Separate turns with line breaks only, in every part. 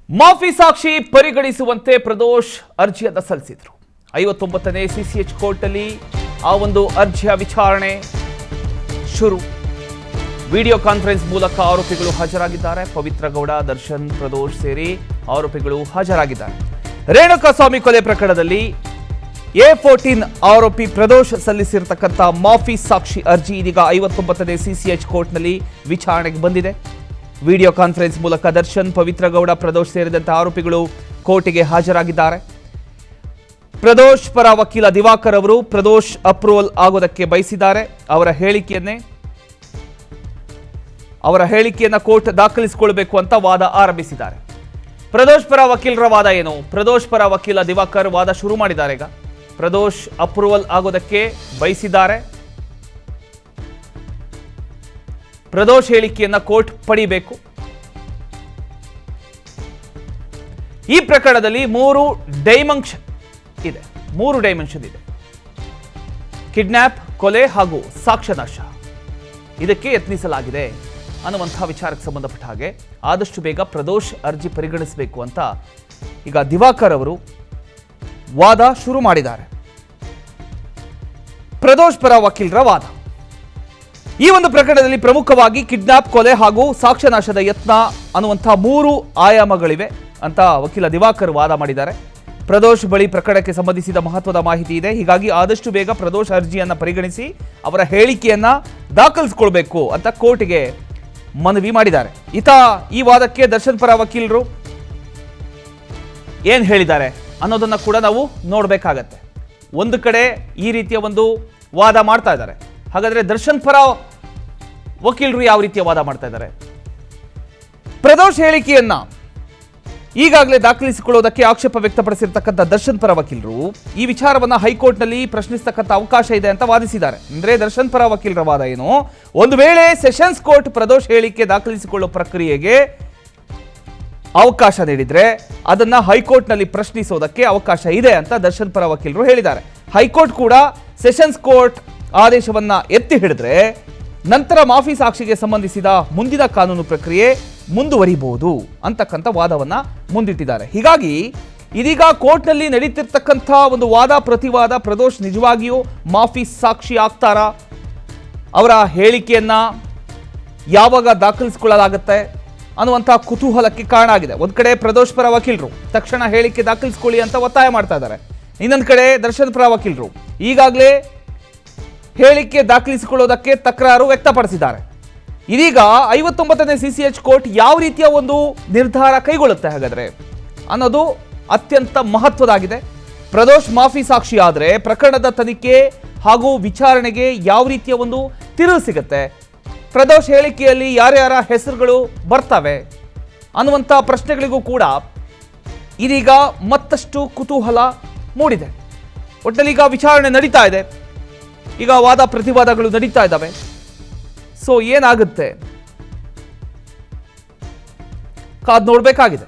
ಮಾಫಿ ಸಾಕ್ಷಿ ಪರಿಗಣಿಸುವಂತೆ ಪ್ರದೋಷ್ ಅರ್ಜಿಯನ್ನು ಸಲ್ಲಿಸಿದರು. 59ನೇ ಸಿಸಿಎಚ್ ಕೋರ್ಟ್ನಲ್ಲಿ ಆ ಒಂದು ಅರ್ಜಿಯ ವಿಚಾರಣೆ ಶುರು. ವಿಡಿಯೋ ಕಾನ್ಫರೆನ್ಸ್ ಮೂಲಕ ಆರೋಪಿಗಳು ಹಾಜರಾಗಿದ್ದಾರೆ. ಪವಿತ್ರ ಗೌಡ, ದರ್ಶನ್, ಪ್ರದೋಷ್ ಸೇರಿ ಆರೋಪಿಗಳು ಹಾಜರಾಗಿದ್ದಾರೆ. ರೇಣುಕಾಸ್ವಾಮಿ ಕೊಲೆ ಪ್ರಕರಣದಲ್ಲಿ A14 ಆರೋಪಿ ಪ್ರದೋಷ್ ಸಲ್ಲಿಸಿರತಕ್ಕಂಥ ಮಾಫಿ ಸಾಕ್ಷಿ ಅರ್ಜಿ ಇದೀಗ 59ನೇ ಸಿಸಿಎಚ್ ಕೋರ್ಟ್ನಲ್ಲಿ ವಿಚಾರಣೆಗೆ ಬಂದಿದೆ. ವಿಡಿಯೋ ಕಾನ್ಫರೆನ್ಸ್ ಮೂಲಕ ದರ್ಶನ್, ಪವಿತ್ರ ಗೌಡ, ಪ್ರದೋಷ್ ಸೇರಿದಂತೆ ಆರೋಪಿಗಳು ಕೋರ್ಟಿಗೆ ಹಾಜರಾಗಿದ್ದಾರೆ. ಪ್ರದೋಷ್ ಪರ ವಕೀಲ ದಿವಾಕರ್ ಅವರು ಪ್ರದೋಷ್ ಅಪ್ರೂವಲ್ ಆಗೋದಕ್ಕೆ ಬಯಸಿದ್ದಾರೆ. ಅವರ ಹೇಳಿಕೆಯನ್ನ ಕೋರ್ಟ್ ದಾಖಲಿಸಿಕೊಳ್ಳಬೇಕು ಅಂತ ವಾದ ಆರಂಭಿಸಿದ್ದಾರೆ. ಪ್ರದೋಷ್ ಪರ ವಕೀಲರ ವಾದ ಏನು? ಪ್ರದೋಷ್ ಪರ ವಕೀಲ ದಿವಾಕರ್ ವಾದ ಶುರು ಮಾಡಿದ್ದಾರೆ. ಈಗ ಪ್ರದೋಷ್ ಅಪ್ರೂವಲ್ ಆಗೋದಕ್ಕೆ ಬಯಸಿದ್ದಾರೆ. ಪ್ರದೋಷ್ ಹೇಳಿಕೆಯನ್ನ ಕೋರ್ಟ್ ಪಡಿಬೇಕು. ಈ ಪ್ರಕರಣದಲ್ಲಿ ಮೂರು ಡೈಮೆನ್ಷನ್ ಇದೆ. ಕಿಡ್ನಾಪ್, ಕೊಲೆ ಹಾಗೂ ಸಾಕ್ಷ್ಯನಾಶ ಇದಕ್ಕೆ ಯತ್ನಿಸಲಾಗಿದೆ ಅನ್ನುವಂತಹ ವಿಚಾರಕ್ಕೆ ಸಂಬಂಧಪಟ್ಟ ಹಾಗೆ ಆದಷ್ಟು ಬೇಗ ಪ್ರದೋಷ್ ಅರ್ಜಿ ಪರಿಗಣಿಸಬೇಕು ಅಂತ ಈಗ ದಿವಾಕರ್ ಅವರು ವಾದ ಶುರು ಮಾಡಿದ್ದಾರೆ. ಪ್ರದೋಷ್ ಪರ ವಕೀಲರ ವಾದ: ಈ ಒಂದು ಪ್ರಕರಣದಲ್ಲಿ ಪ್ರಮುಖವಾಗಿ ಕಿಡ್ನಾಪ್, ಕೊಲೆ ಹಾಗೂ ಸಾಕ್ಷ್ಯನಾಶದ ಯತ್ನ ಅನ್ನುವಂತಹ ಮೂರು ಆಯಾಮಗಳಿವೆ ಅಂತ ವಕೀಲ ದಿವಾಕರ್ ವಾದ ಮಾಡಿದ್ದಾರೆ. ಪ್ರದೋಷ್ ಬಳಿ ಪ್ರಕರಣಕ್ಕೆ ಸಂಬಂಧಿಸಿದ ಮಹತ್ವದ ಮಾಹಿತಿ ಇದೆ. ಹೀಗಾಗಿ ಆದಷ್ಟು ಬೇಗ ಪ್ರದೋಷ್ ಅರ್ಜಿಯನ್ನ ಪರಿಗಣಿಸಿ ಅವರ ಹೇಳಿಕೆಯನ್ನ ದಾಖಲಿಸಿಕೊಳ್ಬೇಕು ಅಂತ ಕೋರ್ಟ್ಗೆ ಮನವಿ ಮಾಡಿದ್ದಾರೆ. ಈ ವಾದಕ್ಕೆ ದರ್ಶನ್ ಪರ ವಕೀಲರು ಏನ್ ಹೇಳಿದ್ದಾರೆ ಅನ್ನೋದನ್ನ ಕೂಡ ನಾವು ನೋಡಬೇಕಾಗತ್ತೆ. ಒಂದು ಕಡೆ ಈ ರೀತಿಯ ಒಂದು ವಾದ ಮಾಡ್ತಾ ಇದ್ದಾರೆ. ಹಾಗಾದ್ರೆ ದರ್ಶನ್ ಪರ ವಕೀಲರು ಯಾವ ರೀತಿಯ ವಾದ ಮಾಡ್ತಾ ಇದ್ದಾರೆ? ಪ್ರದೋಷ್ ಹೇಳಿಕೆಯನ್ನ ಈಗಾಗಲೇ ದಾಖಲಿಸಿಕೊಳ್ಳುವುದಕ್ಕೆ ಆಕ್ಷೇಪ ವ್ಯಕ್ತಪಡಿಸಿರ್ತಕ್ಕಂಥ ದರ್ಶನ್ ಪರ ವಕೀಲರು ಈ ವಿಚಾರವನ್ನ ಹೈಕೋರ್ಟ್ನಲ್ಲಿ ಪ್ರಶ್ನಿಸತಕ್ಕಂಥ ಅವಕಾಶ ಇದೆ ಅಂತ ವಾದಿಸಿದ್ದಾರೆ. ಅಂದ್ರೆ ದರ್ಶನ್ ಪರ ವಕೀಲರ ವಾದ ಏನು? ಒಂದು ವೇಳೆ ಸೆಷನ್ಸ್ ಕೋರ್ಟ್ ಪ್ರದೋಷ್ ಹೇಳಿಕೆ ದಾಖಲಿಸಿಕೊಳ್ಳುವ ಪ್ರಕ್ರಿಯೆಗೆ ಅವಕಾಶ ನೀಡಿದ್ರೆ ಅದನ್ನ ಹೈಕೋರ್ಟ್ನಲ್ಲಿ ಪ್ರಶ್ನಿಸೋದಕ್ಕೆ ಅವಕಾಶ ಇದೆ ಅಂತ ದರ್ಶನ್ ಪರ ವಕೀಲರು ಹೇಳಿದ್ದಾರೆ. ಹೈಕೋರ್ಟ್ ಕೂಡ ಸೆಷನ್ಸ್ ಕೋರ್ಟ್ ಆದೇಶವನ್ನ ಎತ್ತಿ ಹಿಡಿದ್ರೆ ನಂತರ ಮಾಫಿ ಸಾಕ್ಷಿಗೆ ಸಂಬಂಧಿಸಿದ ಮುಂದಿನ ಕಾನೂನು ಪ್ರಕ್ರಿಯೆ ಮುಂದುವರಿಬಹುದು ಅಂತಕ್ಕಂಥ ವಾದವನ್ನ ಮುಂದಿಟ್ಟಿದ್ದಾರೆ. ಹೀಗಾಗಿ ಇದೀಗ ಕೋರ್ಟ್ನಲ್ಲಿ ನಡೀತಿರ್ತಕ್ಕಂಥ ಒಂದು ವಾದ ಪ್ರತಿವಾದ, ಪ್ರದೋಷ್ ನಿಜವಾಗಿಯೂ ಮಾಫಿ ಸಾಕ್ಷಿ ಆಗ್ತಾರಾ, ಅವರ ಹೇಳಿಕೆಯನ್ನ ಯಾವಾಗ ದಾಖಲಿಸಿಕೊಳ್ಳಲಾಗುತ್ತೆ ಅನ್ನುವಂಥ ಕುತೂಹಲಕ್ಕೆ ಕಾರಣ ಆಗಿದೆ. ಒಂದ್ ಕಡೆ ಪ್ರದೋಷ್ ಪರ ವಕೀಲರು ತಕ್ಷಣ ಹೇಳಿಕೆ ದಾಖಲಿಸಿಕೊಳ್ಳಿ ಅಂತ ಒತ್ತಾಯ ಮಾಡ್ತಾ ಇದ್ದಾರೆ. ಇನ್ನೊಂದು ಕಡೆ ದರ್ಶನ್ ಪರ ವಕೀಲರು ಈಗಾಗಲೇ ಹೇಳಿಕೆ ದಾಖಲಿಸಿಕೊಳ್ಳೋದಕ್ಕೆ ತಕರಾರು ವ್ಯಕ್ತಪಡಿಸಿದ್ದಾರೆ. ಇದೀಗ 59ನೇ ಸಿಸಿಎಚ್ ಕೋರ್ಟ್ ಯಾವ ರೀತಿಯ ಒಂದು ನಿರ್ಧಾರ ಕೈಗೊಳ್ಳುತ್ತೆ ಹಾಗಾದ್ರೆ ಅನ್ನೋದು ಅತ್ಯಂತ ಮಹತ್ವದಾಗಿದೆ. ಪ್ರದೋಷ್ ಮಾಫಿ ಸಾಕ್ಷಿ ಆದರೆ ಪ್ರಕರಣದ ತನಿಖೆ ಹಾಗೂ ವಿಚಾರಣೆಗೆ ಯಾವ ರೀತಿಯ ಒಂದು ತಿರುವು ಸಿಗುತ್ತೆ, ಪ್ರದೋಷ್ ಹೇಳಿಕೆಯಲ್ಲಿ ಯಾರ್ಯಾರ ಹೆಸರುಗಳು ಬರ್ತವೆ ಅನ್ನುವಂಥ ಪ್ರಶ್ನೆಗಳಿಗೂ ಕೂಡ ಇದೀಗ ಮತ್ತಷ್ಟು ಕುತೂಹಲ ಮೂಡಿದೆ. ಒಟ್ಟಲ್ಲಿ ಈಗ ವಿಚಾರಣೆ ನಡೀತಾ ಇದೆ. ಈಗ ವಾದ ಪ್ರತಿವಾದಗಳು ನಡೀತಾ ಇದ್ದಾವೆ. ಸೊ ಏನಾಗುತ್ತೆ ಕಾದ್ ನೋಡಬೇಕಾಗಿದೆ.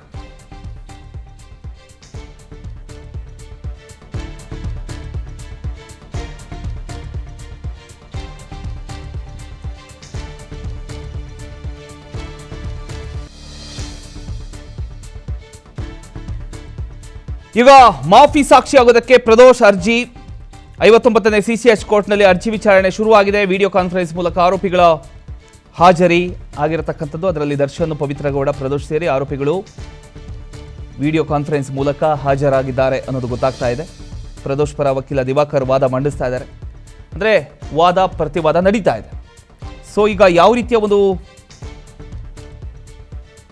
ಈಗ ಮಾಫಿ ಸಾಕ್ಷಿ ಆಗೋದಕ್ಕೆ ಪ್ರದೋಷ್ ಅರ್ಜಿ 59ನೇ ಸಿಸಿಎಚ್ ಕೋರ್ಟ್ನಲ್ಲಿ ಅರ್ಜಿ ವಿಚಾರಣೆ ಶುರುವಾಗಿದೆ. ವಿಡಿಯೋ ಕಾನ್ಫರೆನ್ಸ್ ಮೂಲಕ ಆರೋಪಿಗಳ ಹಾಜರಿ ಆಗಿರತಕ್ಕಂಥದ್ದು. ಅದರಲ್ಲಿ ದರ್ಶನ್, ಪವಿತ್ರ ಗೌಡ, ಪ್ರದೋಷ್ ಸೇರಿ ಆರೋಪಿಗಳು ವಿಡಿಯೋ ಕಾನ್ಫರೆನ್ಸ್ ಮೂಲಕ ಹಾಜರಾಗಿದ್ದಾರೆ ಅನ್ನೋದು ಗೊತ್ತಾಗ್ತಾ ಇದೆ. ಪ್ರದೋಷ್ ಪರ ವಕೀಲ ದಿವಾಕರ್ ವಾದ ಮಂಡಿಸ್ತಾ ಇದ್ದಾರೆ. ಅಂದರೆ ವಾದ ಪ್ರತಿವಾದ ನಡೀತಾ ಇದೆ. ಸೊ ಈಗ ಯಾವ ರೀತಿಯ ಒಂದು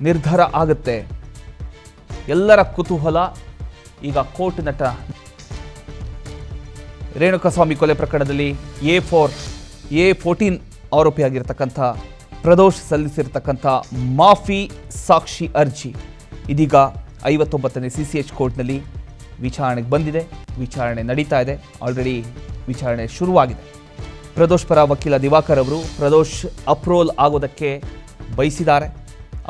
ನಿರ್ಧಾರ ಆಗುತ್ತೆ, ಎಲ್ಲರ ಕುತೂಹಲ ಈಗ ಕೋರ್ಟ್ ನಟ ರೇಣುಕಾಸ್ವಾಮಿ ಕೊಲೆ ಪ್ರಕರಣದಲ್ಲಿ A14 ಆರೋಪಿಯಾಗಿರ್ತಕ್ಕಂಥ ಪ್ರದೋಷ್ ಸಲ್ಲಿಸಿರ್ತಕ್ಕಂಥ ಮಾಫಿ ಸಾಕ್ಷಿ ಅರ್ಜಿ ಇದೀಗ 59ನೇ ಸಿಸಿಎಚ್ ಕೋರ್ಟ್ನಲ್ಲಿ ವಿಚಾರಣೆಗೆ ಬಂದಿದೆ. ವಿಚಾರಣೆ ನಡೀತಾ ಇದೆ. ಆಲ್ರೆಡಿ ವಿಚಾರಣೆ ಶುರುವಾಗಿದೆ. ಪ್ರದೋಷ್ ಪರ ವಕೀಲ ದಿವಾಕರ್ ಅವರು ಪ್ರದೋಷ್ ಅಪ್ರೂವಲ್ ಆಗೋದಕ್ಕೆ ಬಯಸಿದ್ದಾರೆ.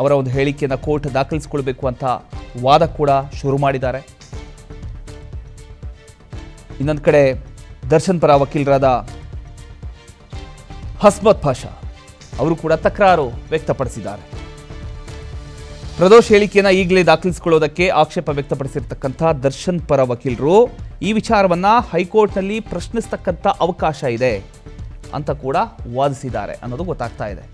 ಅವರ ಒಂದು ಹೇಳಿಕೆಯನ್ನು ಕೋರ್ಟ್ ದಾಖಲಿಸಿಕೊಳ್ಬೇಕು ಅಂತ ವಾದ ಕೂಡ ಶುರು ಮಾಡಿದ್ದಾರೆ. ಇನ್ನೊಂದು ಕಡೆ ದರ್ಶನ್ ಪರ ವಕೀಲರಾದ ಹಸ್ಮತ್ ಪಾಷಾ ಅವರು ಕೂಡ ತಕರಾರು ವ್ಯಕ್ತಪಡಿಸಿದ್ದಾರೆ. ಪ್ರದೋಷ್ ಹೇಳಿಕೆಯನ್ನು ಈಗಲೇ ದಾಖಲಿಸಿಕೊಳ್ಳೋದಕ್ಕೆ ಆಕ್ಷೇಪ ವ್ಯಕ್ತಪಡಿಸಿರ್ತಕ್ಕಂಥ ದರ್ಶನ್ ಪರ ವಕೀಲರು ಈ ವಿಚಾರವನ್ನ ಹೈಕೋರ್ಟ್ನಲ್ಲಿ ಪ್ರಶ್ನಿಸ್ತಕ್ಕಂಥ ಅವಕಾಶ ಇದೆ ಅಂತ ಕೂಡ ವಾದಿಸಿದ್ದಾರೆ ಅನ್ನೋದು ಗೊತ್ತಾಗ್ತಾ ಇದೆ.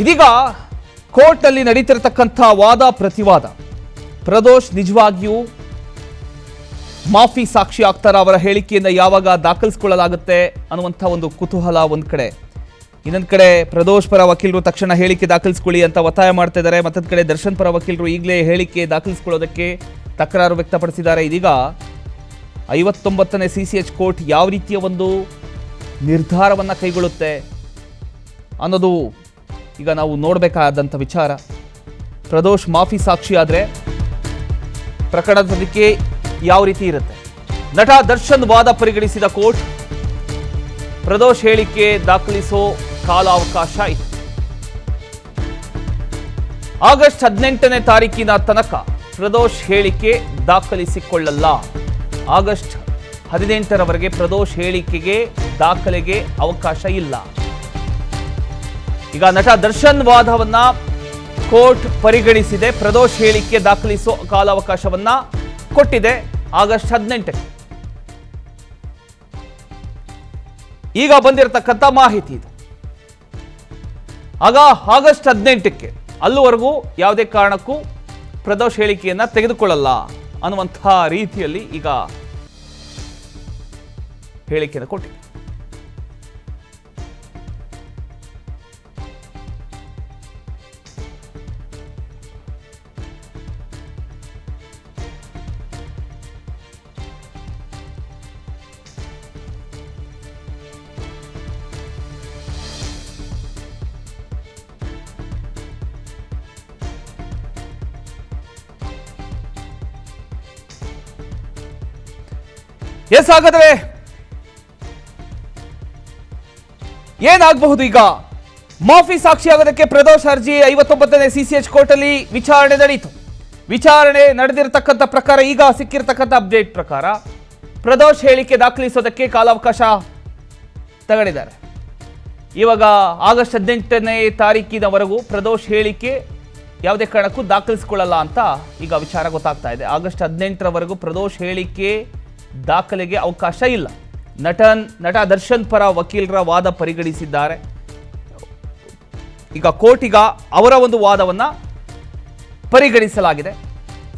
ಇದೀಗ ಕೋರ್ಟ್ನಲ್ಲಿ ನಡೀತಿರತಕ್ಕಂಥ ವಾದ ಪ್ರತಿವಾದ, ಪ್ರದೋಷ್ ನಿಜವಾಗಿಯೂ ಮಾಫಿ ಸಾಕ್ಷಿ ಆಗ್ತಾರ, ಅವರ ಹೇಳಿಕೆಯನ್ನು ಯಾವಾಗ ದಾಖಲಿಸಿಕೊಳ್ಳಲಾಗುತ್ತೆ ಅನ್ನುವಂಥ ಒಂದು ಕುತೂಹಲ ಒಂದು ಕಡೆ. ಇನ್ನೊಂದು ಕಡೆ ಪ್ರದೋಷ್ ಪರ ವಕೀಲರು ತಕ್ಷಣ ಹೇಳಿಕೆ ದಾಖಲಿಸಿಕೊಳ್ಳಿ ಅಂತ ಒತ್ತಾಯ ಮಾಡ್ತಾ ಇದ್ದಾರೆ. ಮತ್ತೊಂದು ಕಡೆ ದರ್ಶನ್ ಪರ ವಕೀಲರು ಈಗಲೇ ಹೇಳಿಕೆ ದಾಖಲಿಸಿಕೊಳ್ಳೋದಕ್ಕೆ ತಕರಾರು ವ್ಯಕ್ತಪಡಿಸಿದ್ದಾರೆ. ಇದೀಗ 59ನೇ CCH ಕೋರ್ಟ್ ಯಾವ ರೀತಿಯ ಒಂದು ನಿರ್ಧಾರವನ್ನು ಕೈಗೊಳ್ಳುತ್ತೆ ಅನ್ನೋದು ಈಗ ನಾವು ನೋಡಬೇಕಾದಂಥ ವಿಚಾರ. ಪ್ರದೋಷ್ ಮಾಫಿ ಸಾಕ್ಷಿ ಆದರೆ ಪ್ರಕರಣದ ತನಿಖೆ ಯಾವ ರೀತಿ ಇರುತ್ತೆ? ನಟ ದರ್ಶನ್ ವಾದ ಪರಿಗಣಿಸಿದ ಕೋರ್ಟ್ ಪ್ರದೋಷ್ ಹೇಳಿಕೆ ದಾಖಲಿಸೋ ಕಾಲಾವಕಾಶ ಇದೆ. ಆಗಸ್ಟ್ 18ನೇ ತಾರೀಕಿನ ತನಕ ಪ್ರದೋಷ್ ಹೇಳಿಕೆ ದಾಖಲಿಸಿಕೊಳ್ಳಲ್ಲ. ಆಗಸ್ಟ್ 18ರವರೆಗೆ ಪ್ರದೋಷ್ ಹೇಳಿಕೆಗೆ ದಾಖಲೆಗೆ ಅವಕಾಶ ಇಲ್ಲ. ಈಗ ನಟ ದರ್ಶನ್ ವಾದವನ್ನ ಕೋರ್ಟ್ ಪರಿಗಣಿಸಿದೆ. ಪ್ರದೋಷ್ ಹೇಳಿಕೆ ದಾಖಲಿಸೋ ಕಾಲಾವಕಾಶವನ್ನ ಕೊಟ್ಟಿದೆ ಆಗಸ್ಟ್ 18ಕ್ಕೆ. ಈಗ ಬಂದಿರತಕ್ಕಂಥ ಮಾಹಿತಿ ಇದು. ಆಗ ಆಗಸ್ಟ್ 18ಕ್ಕೆ ಅಲ್ಲಿವರೆಗೂ ಯಾವುದೇ ಕಾರಣಕ್ಕೂ ಪ್ರದೋಷ್ ಹೇಳಿಕೆಯನ್ನ ತೆಗೆದುಕೊಳ್ಳಲ್ಲ ಅನ್ನುವಂತಹ ರೀತಿಯಲ್ಲಿ ಈಗ ಹೇಳಿಕೆಯನ್ನು ಕೊಟ್ಟಿದೆ. ಎಸ್, ಹಾಗಾದ್ರೆ ಏನಾಗಬಹುದು? ಈಗ ಮಾಫಿ ಸಾಕ್ಷಿ ಆಗೋದಕ್ಕೆ ಪ್ರದೋಷ್ ಅರ್ಜಿ 59ನೇ CCH ಕೋರ್ಟ್ ಅಲ್ಲಿ ವಿಚಾರಣೆ ನಡೆಯಿತು. ವಿಚಾರಣೆ ನಡೆದಿರತಕ್ಕಂಥ ಪ್ರಕಾರ, ಈಗ ಸಿಕ್ಕಿರತಕ್ಕಂಥ ಅಪ್ಡೇಟ್ ಪ್ರಕಾರ ಪ್ರದೋಷ್ ಹೇಳಿಕೆ ದಾಖಲಿಸೋದಕ್ಕೆ ಕಾಲಾವಕಾಶ ತಗೊಂಡಿದ್ದಾರೆ. ಇವಾಗ ಆಗಸ್ಟ್ 18ನೇ ತಾರೀಕಿನವರೆಗೂ ಪ್ರದೋಷ್ ಹೇಳಿಕೆ ಯಾವುದೇ ಕಾರಣಕ್ಕೂ ದಾಖಲಿಸಿಕೊಳ್ಳಲ್ಲ ಅಂತ ಈಗ ವಿಚಾರ ಗೊತ್ತಾಗ್ತಾ ಇದೆ. ಆಗಸ್ಟ್ 18ರವರೆಗೂ ಪ್ರದೋಷ್ ಹೇಳಿಕೆ ದಾಖಲೆಗೆ ಅವಕಾಶ ಇಲ್ಲ. ನಟ ದರ್ಶನ್ ಪರ ವಕೀಲರ ವಾದ ಪರಿಗಣಿಸಿದ್ದಾರೆ. ಈಗ ಕೋರ್ಟ್ ಈಗ ಅವರ ಒಂದು ವಾದವನ್ನ ಪರಿಗಣಿಸಲಾಗಿದೆ.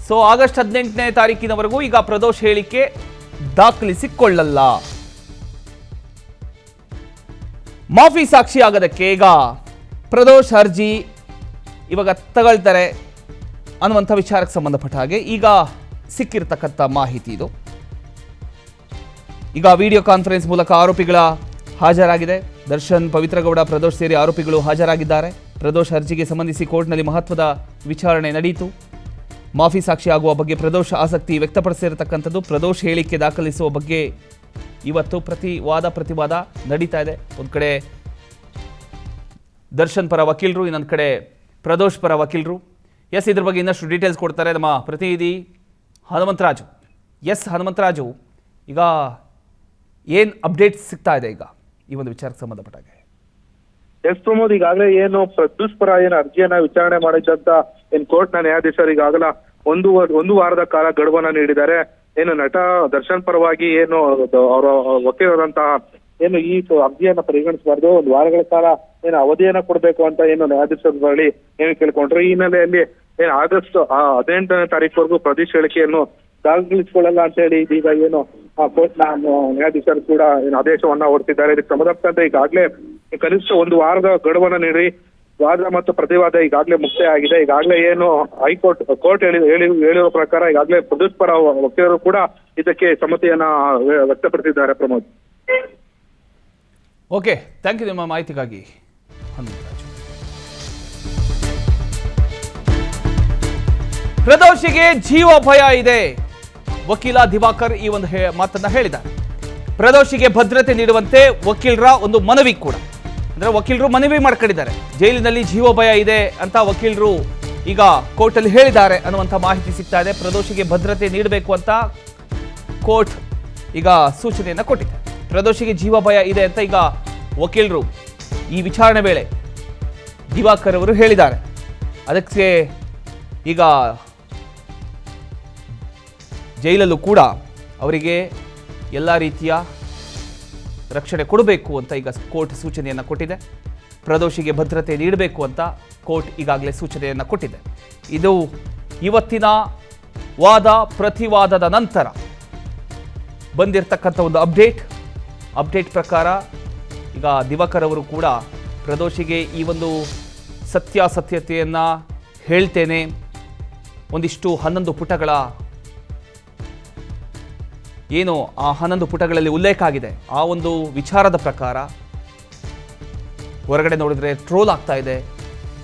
ಸೊ ಆಗಸ್ಟ್ 18ನೇ ತಾರೀಕಿನವರೆಗೂ ಈಗ ಪ್ರದೋಷ್ ಹೇಳಿಕೆ ದಾಖಲಿಸಿಕೊಳ್ಳಲ್ಲ. ಮಾಫಿ ಸಾಕ್ಷಿ ಆಗೋದಕ್ಕೆ ಈಗ ಪ್ರದೋಷ್ ಅರ್ಜಿ ಇವಾಗ ತಗೊಳ್ತಾರೆ ಅನ್ನುವಂಥ ವಿಚಾರಕ್ಕೆ ಸಂಬಂಧಪಟ್ಟ ಹಾಗೆ ಈಗ ಸಿಕ್ಕಿರ್ತಕ್ಕಂಥ ಮಾಹಿತಿ ಇದು. ಈಗ ವಿಡಿಯೋ ಕಾನ್ಫರೆನ್ಸ್ ಮೂಲಕ ಆರೋಪಿಗಳ ಹಾಜರಾಗಿದೆ. ದರ್ಶನ್, ಪವಿತ್ರ ಗೌಡ, ಪ್ರದೋಷ್ ಸೇರಿ ಆರೋಪಿಗಳು ಹಾಜರಾಗಿದ್ದಾರೆ. ಪ್ರದೋಷ್ ಅರ್ಜಿಗೆ ಸಂಬಂಧಿಸಿ ಕೋರ್ಟ್ನಲ್ಲಿ ಮಹತ್ವದ ವಿಚಾರಣೆ ನಡೆಯಿತು. ಮಾಫಿ ಸಾಕ್ಷಿ ಆಗುವ ಬಗ್ಗೆ ಪ್ರದೋಷ್ ಆಸಕ್ತಿ ವ್ಯಕ್ತಪಡಿಸಿರತಕ್ಕಂಥದ್ದು. ಪ್ರದೋಷ್ ಹೇಳಿಕೆ ದಾಖಲಿಸುವ ಬಗ್ಗೆ ಇವತ್ತು ವಾದ ಪ್ರತಿವಾದ ನಡೀತಾ ಇದೆ. ಒಂದು ಕಡೆ ದರ್ಶನ್ ಪರ ವಕೀಲರು, ಇನ್ನೊಂದು ಕಡೆ ಪ್ರದೋಷ್ ಪರ ವಕೀಲರು. ಎಸ್, ಇದ್ರ ಬಗ್ಗೆ ಇನ್ನಷ್ಟು ಡೀಟೇಲ್ಸ್ ಕೊಡ್ತಾರೆ ನಮ್ಮ ಪ್ರತಿನಿಧಿ ಹನುಮಂತರಾಜು. ಎಸ್ ಹನುಮಂತರಾಜು, ಈಗ ಏನು ಅಪ್ಡೇಟ್ಸ್ ಸಿಗ್ತಾ ಇದೆ ಈಗ ಈ ಒಂದು ವಿಚಾರಕ್ಕೆ ಸಂಬಂಧಪಟ್ಟಾಗೆ?
ಎಸ್ ಪ್ರಮೋದ್, ಈಗಾಗಲೇ ಏನು ಪ್ರದೋಷ್ ಪರ ಏನು ಅರ್ಜಿಯನ್ನ ವಿಚಾರಣೆ ಮಾಡಿದಂತ ಕೋರ್ಟ್ ನ ನ್ಯಾಯಾಧೀಶರು ಈಗಾಗಲೇ ಒಂದು ವಾರದ ಕಾಲ ಗಡುವನ್ನ ನೀಡಿದ್ದಾರೆ. ಏನು ನಟ ದರ್ಶನ್ ಪರವಾಗಿ ಏನು ಅವರ ವಕೀಲರಂತಹ ಏನು ಈ ಅರ್ಜಿಯನ್ನ ಪರಿಗಣಿಸಬಾರ್ದು, ಒಂದು ವಾರಗಳ ಕಾಲ ಏನು ಅವಧಿಯನ್ನ ಕೊಡಬೇಕು ಅಂತ ಏನು ನ್ಯಾಯಾಧೀಶರ ಬಳಿ ಏನು ಕೇಳ್ಕೊಂಡ್ರು. ಈ ಹಿನ್ನೆಲೆಯಲ್ಲಿ ಏನು ಆಗಸ್ಟ್ 18ನೇ ತಾರೀಕುವರೆಗೂ ಪ್ರದೋಷ್ ಹೇಳಿಕೆಯನ್ನು ದಾಖಲಿಸಿಕೊಳ್ಳಲ್ಲ ಅಂತ ಹೇಳಿ ಇದೀಗ ಏನು ಕೋರ್ಟ್ ನ ನ್ಯಾಯಾಧೀಶರು ಕೂಡ ಏನು ಆದೇಶವನ್ನ ಹೊರಡಿಸಿದ್ದಾರೆ. ಇದಕ್ಕೆ ಸಂಬಂಧಪಟ್ಟಂತೆ ಈಗಾಗಲೇ ಕನಿಷ್ಠ ಒಂದು ವಾರದ ಗಡುವನ್ನ ನೀಡಿ ವಾದ ಮತ್ತು ಪ್ರತಿವಾದ ಈಗಾಗಲೇ ಮುಕ್ತಾಯ ಆಗಿದೆ. ಈಗಾಗಲೇ ಏನು ಕೋರ್ಟ್ ಹೇಳಿರುವ ಪ್ರಕಾರ ಈಗಾಗಲೇ ಪ್ರದೋಷ್ ಪರ ವಕೀಲರು ಕೂಡ ಇದಕ್ಕೆ ಸಮ್ಮತಿಯನ್ನ ವ್ಯಕ್ತಪಡಿಸಿದ್ದಾರೆ. ಪ್ರಮೋದ್,
ಓಕೆ, ಥ್ಯಾಂಕ್ ಯು ನಿಮ್ಮ ಮಾಹಿತಿಗಾಗಿ. ಪ್ರದೋಷಿಗೆ ಜೀವ ಭಯ ಇದೆ, ವಕೀಲ ದಿವಾಕರ್ ಈ ಒಂದು ಮಾತನ್ನ ಹೇಳಿದ್ದಾರೆ. ಪ್ರದೋಷಿಗೆ ಭದ್ರತೆ ನೀಡುವಂತೆ ವಕೀಲರ ಒಂದು ಮನವಿ ಕೂಡ. ಅಂದರೆ ವಕೀಲರು ಮನವಿ ಮಾಡ್ಕೊಂಡಿದ್ದಾರೆ. ಜೈಲಿನಲ್ಲಿ ಜೀವಭಯ ಇದೆ ಅಂತ ವಕೀಲರು ಈಗ ಕೋರ್ಟಲ್ಲಿ ಹೇಳಿದ್ದಾರೆ ಅನ್ನುವಂಥ ಮಾಹಿತಿ ಸಿಗ್ತಾ ಇದೆ. ಪ್ರದೋಷಿಗೆ ಭದ್ರತೆ ನೀಡಬೇಕು ಅಂತ ಕೋರ್ಟ್ ಈಗ ಸೂಚನೆಯನ್ನು ಕೊಟ್ಟಿದೆ. ಪ್ರದೋಷಿಗೆ ಜೀವಭಯ ಇದೆ ಅಂತ ಈಗ ವಕೀಲರು ಈ ವಿಚಾರಣೆ ವೇಳೆ ದಿವಾಕರ್ ಅವರು ಹೇಳಿದ್ದಾರೆ. ಅದಕ್ಕೆ ಈಗ ಜೈಲಲ್ಲೂ ಕೂಡ ಅವರಿಗೆ ಎಲ್ಲ ರೀತಿಯ ರಕ್ಷಣೆ ಕೊಡಬೇಕು ಅಂತ ಈಗ ಕೋರ್ಟ್ ಸೂಚನೆಯನ್ನು ಕೊಟ್ಟಿದೆ. ಪ್ರದೋಷಿಗೆ ಭದ್ರತೆ ನೀಡಬೇಕು ಅಂತ ಕೋರ್ಟ್ ಈಗಾಗಲೇ ಸೂಚನೆಯನ್ನು ಕೊಟ್ಟಿದೆ. ಇದು ಇವತ್ತಿನ ವಾದ ಪ್ರತಿವಾದದ ನಂತರ ಬಂದಿರತಕ್ಕಂಥ ಒಂದು ಅಪ್ಡೇಟ್ ಪ್ರಕಾರ ಈಗ ದಿವಾಕರ್ ಅವರು ಕೂಡ ಪ್ರದೋಷಿಗೆ ಈ ಒಂದು ಸತ್ಯಾಸತ್ಯತೆಯನ್ನು ಹೇಳ್ತೇನೆ, ಒಂದಿಷ್ಟು 11 ಪುಟಗಳ ಏನು ಆ 11 ಪುಟಗಳಲ್ಲಿ ಉಲ್ಲೇಖ ಆಗಿದೆ ಆ ಒಂದು ವಿಚಾರದ ಪ್ರಕಾರ ಹೊರಗಡೆ ನೋಡಿದ್ರೆ ಟ್ರೋಲ್ ಆಗ್ತಾ ಇದೆ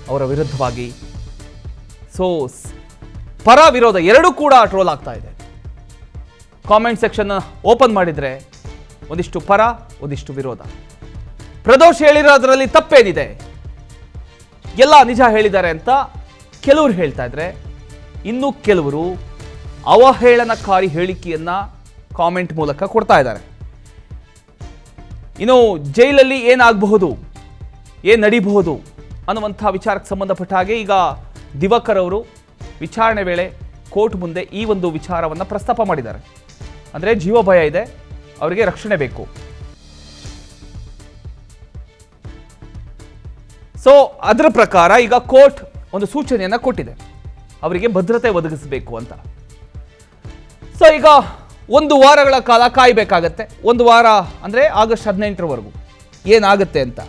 ಅವರ ವಿರುದ್ಧವಾಗಿ. ಸೊ ಪರ ವಿರೋಧ ಎರಡೂ ಕೂಡ ಟ್ರೋಲ್ ಆಗ್ತಾ ಇದೆ. ಕಾಮೆಂಟ್ ಸೆಕ್ಷನ್ ಓಪನ್ ಮಾಡಿದ್ರೆ ಒಂದಿಷ್ಟು ಪರ ಒಂದಿಷ್ಟು ವಿರೋಧ. ಪ್ರದೋಷ್ ಹೇಳಿರೋದ್ರಲ್ಲಿ ತಪ್ಪೇನಿದೆ, ಎಲ್ಲ ನಿಜ ಹೇಳಿದ್ದಾರೆ ಅಂತ ಕೆಲವರು ಹೇಳ್ತಾ ಇದ್ರೆ, ಇನ್ನು ಕೆಲವರು ಅವಹೇಳನಕಾರಿ ಹೇಳಿಕೆಯನ್ನ ಕಾಮೆಂಟ್ ಮೂಲಕ ಕೊಡ್ತಾ ಇದ್ದಾರೆ. ಇನ್ನು ಜೈಲಲ್ಲಿ ಏನಾಗಬಹುದು, ಏನು ನಡೀಬಹುದು ಅನ್ನುವಂಥ ವಿಚಾರಕ್ಕೆ ಸಂಬಂಧಪಟ್ಟ ಹಾಗೆ ಈಗ ದಿವಾಕರ್ ಅವರು ವಿಚಾರಣೆ ವೇಳೆ ಕೋರ್ಟ್ ಮುಂದೆ ಈ ಒಂದು ವಿಚಾರವನ್ನು ಪ್ರಸ್ತಾಪ ಮಾಡಿದ್ದಾರೆ. ಅಂದರೆ ಜೀವಭಯ ಇದೆ, ಅವರಿಗೆ ರಕ್ಷಣೆ ಬೇಕು. ಸೊ ಅದರ ಪ್ರಕಾರ ಈಗ ಕೋರ್ಟ್ ಒಂದು ಸೂಚನೆಯನ್ನು ಕೊಟ್ಟಿದೆ, ಅವರಿಗೆ ಭದ್ರತೆ ಒದಗಿಸಬೇಕು ಅಂತ. ಸೊ ಈಗ 1 ವಾರಗಳ ಕಾಲ ಕಾಯಬೇಕಾಗತ್ತೆ. 1 ವಾರ ಅಂದರೆ ಆಗಸ್ಟ್ 18ರವರೆಗೂ ಏನಾಗುತ್ತೆ ಅಂತ.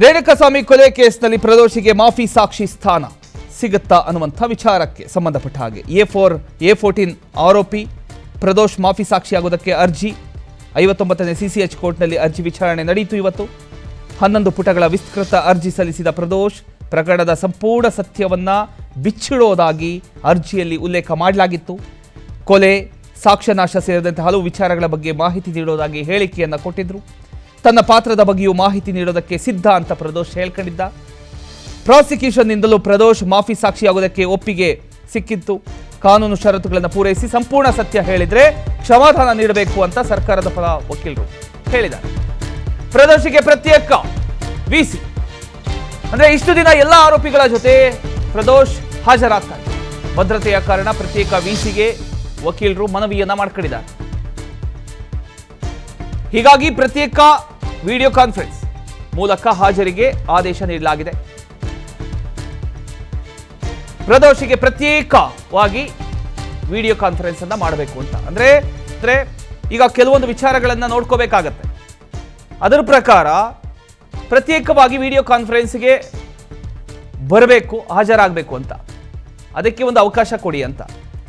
ರೇಣುಕಾಸ್ವಾಮಿ ಕೊಲೆ ಕೇಸ್ನಲ್ಲಿ ಪ್ರದೋಷಿಗೆ ಮಾಫಿ ಸಾಕ್ಷಿ ಸ್ಥಾನ ಸಿಗುತ್ತಾ ಅನ್ನುವಂಥ ವಿಚಾರಕ್ಕೆ ಸಂಬಂಧಪಟ್ಟ ಹಾಗೆ A14 ಆರೋಪಿ ಪ್ರದೋಷ್ ಮಾಫಿ ಸಾಕ್ಷಿಯಾಗುವುದಕ್ಕೆ ಅರ್ಜಿ 59ನೇ CCH ಕೋರ್ಟ್ನಲ್ಲಿ ಅರ್ಜಿ ವಿಚಾರಣೆ ನಡೆಯಿತು. ಇವತ್ತು 11 ಪುಟಗಳ ವಿಸ್ತೃತ ಅರ್ಜಿ ಸಲ್ಲಿಸಿದ ಪ್ರದೋಷ್ ಪ್ರಕರಣದ ಸಂಪೂರ್ಣ ಸತ್ಯವನ್ನ ಬಿಚ್ಚಿಡೋದಾಗಿ ಅರ್ಜಿಯಲ್ಲಿ ಉಲ್ಲೇಖ ಮಾಡಲಾಗಿತ್ತು. ಕೊಲೆ, ಸಾಕ್ಷ್ಯನಾಶ ಸೇರಿದಂತೆ ಹಲವು ವಿಚಾರಗಳ ಬಗ್ಗೆ ಮಾಹಿತಿ ನೀಡೋದಾಗಿ ಹೇಳಿಕೆಯನ್ನು ಕೊಟ್ಟಿದ್ರು. ತನ್ನ ಪಾತ್ರದ ಬಗ್ಗೆಯೂ ಮಾಹಿತಿ ನೀಡೋದಕ್ಕೆ ಸಿದ್ಧ ಅಂತ ಪ್ರದೋಷ್ ಹೇಳ್ಕೊಂಡಿದ್ದ. ಪ್ರಾಸಿಕ್ಯೂಷನ್ನಿಂದಲೂ ಪ್ರದೋಷ್ ಮಾಫಿ ಸಾಕ್ಷಿಯಾಗೋದಕ್ಕೆ ಒಪ್ಪಿಗೆ ಸಿಕ್ಕಿತ್ತು. ಕಾನೂನು ಷರತ್ತುಗಳನ್ನು ಪೂರೈಸಿ ಸಂಪೂರ್ಣ ಸತ್ಯ ಹೇಳಿದ್ರೆ ಕ್ಷಮಾದಾನ ನೀಡಬೇಕು ಅಂತ ಸರ್ಕಾರದ ಪರ ವಕೀಲರು ಹೇಳಿದ್ದಾರೆ. ಪ್ರದೋಷಿಗೆ ಪ್ರತ್ಯೇಕ ವಿಸಿ ಅಂದ್ರೆ ಇಷ್ಟು ದಿನ ಎಲ್ಲ ಆರೋಪಿಗಳ ಜೊತೆ ಪ್ರದೋಷ್ ಹಾಜರಾಗ್ತಾರೆ. ಭದ್ರತೆಯ ಕಾರಣ ಪ್ರತ್ಯೇಕ ವಿಸಿಗೆ ವಕೀಲರು ಮನವಿಯನ್ನ ಮಾಡ್ಕೊಂಡಿದ್ದಾರೆ. ಹೀಗಾಗಿ ಪ್ರತ್ಯೇಕ ವಿಡಿಯೋ ಕಾನ್ಫರೆನ್ಸ್ ಮೂಲಕ ಹಾಜರಿಗೆ ಆದೇಶ ನೀಡಲಾಗಿದೆ. ಪ್ರದೋಷಿಗೆ ಪ್ರತ್ಯೇಕವಾಗಿ ವಿಡಿಯೋ ಕಾನ್ಫರೆನ್ಸ್ ಅನ್ನ ಮಾಡಬೇಕು ಅಂತ. ಅಂದ್ರೆ ಈಗ ಕೆಲವೊಂದು ವಿಚಾರಗಳನ್ನ ನೋಡ್ಕೋಬೇಕಾಗತ್ತೆ. ಅದರ ಪ್ರಕಾರ ಪ್ರತ್ಯೇಕವಾಗಿ ವಿಡಿಯೋ ಕಾನ್ಫರೆನ್ಸ್ಗೆ ಬರಬೇಕು, ಹಾಜರಾಗಬೇಕು ಅಂತ. ಅದಕ್ಕೆ ಒಂದು ಅವಕಾಶ ಕೊಡಿ ಅಂತ.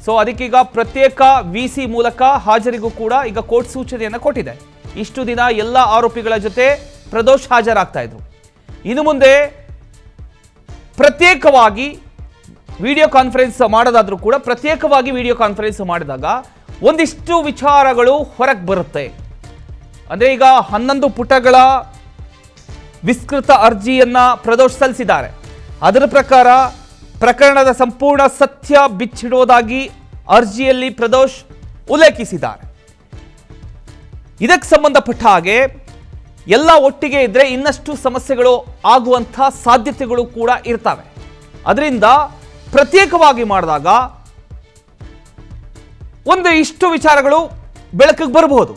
ಸೊ ಅದಕ್ಕೀಗ ಪ್ರತ್ಯೇಕ ವಿಸಿ ಮೂಲಕ ಹಾಜರಿಗೂ ಕೂಡ ಈಗ ಕೋರ್ಟ್ ಸೂಚನೆಯನ್ನು ಕೊಟ್ಟಿದೆ. ಇಷ್ಟು ದಿನ ಎಲ್ಲ ಆರೋಪಿಗಳ ಜೊತೆ ಪ್ರದೋಷ್ ಹಾಜರಾಗ್ತಾ ಇದ್ರು. ಇನ್ನು ಮುಂದೆ ಪ್ರತ್ಯೇಕವಾಗಿ ವಿಡಿಯೋ ಕಾನ್ಫರೆನ್ಸ್ ಮಾಡೋದಾದ್ರೂ ಕೂಡ ಪ್ರತ್ಯೇಕವಾಗಿ ವಿಡಿಯೋ ಕಾನ್ಫರೆನ್ಸ್ ಮಾಡಿದಾಗ ಒಂದಿಷ್ಟು ವಿಚಾರಗಳು ಹೊರಗೆ ಬರುತ್ತೆ. ಅಂದರೆ ಈಗ 11 ಪುಟಗಳ ವಿಸ್ತೃತ ಅರ್ಜಿಯನ್ನ ಪ್ರದೋಷ್ ಸಲ್ಲಿಸಿದ್ದಾರೆ. ಅದರ ಪ್ರಕಾರ ಪ್ರಕರಣದ ಸಂಪೂರ್ಣ ಸತ್ಯ ಬಿಚ್ಚಿಡುವುದಾಗಿ ಅರ್ಜಿಯಲ್ಲಿ ಪ್ರದೋಷ್ ಉಲ್ಲೇಖಿಸಿದ್ದಾರೆ. ಇದಕ್ಕೆ ಸಂಬಂಧಪಟ್ಟ ಹಾಗೆ ಎಲ್ಲ ಒಟ್ಟಿಗೆ ಇದ್ರೆ ಇನ್ನಷ್ಟು ಸಮಸ್ಯೆಗಳು ಆಗುವಂಥ ಸಾಧ್ಯತೆಗಳು ಕೂಡ ಇರ್ತವೆ. ಅದರಿಂದ ಪ್ರತ್ಯೇಕವಾಗಿ ಮಾಡಿದಾಗ ಒಂದು ಇಷ್ಟು ವಿಚಾರಗಳು ಬೆಳಕಿಗೆ ಬರಬಹುದು.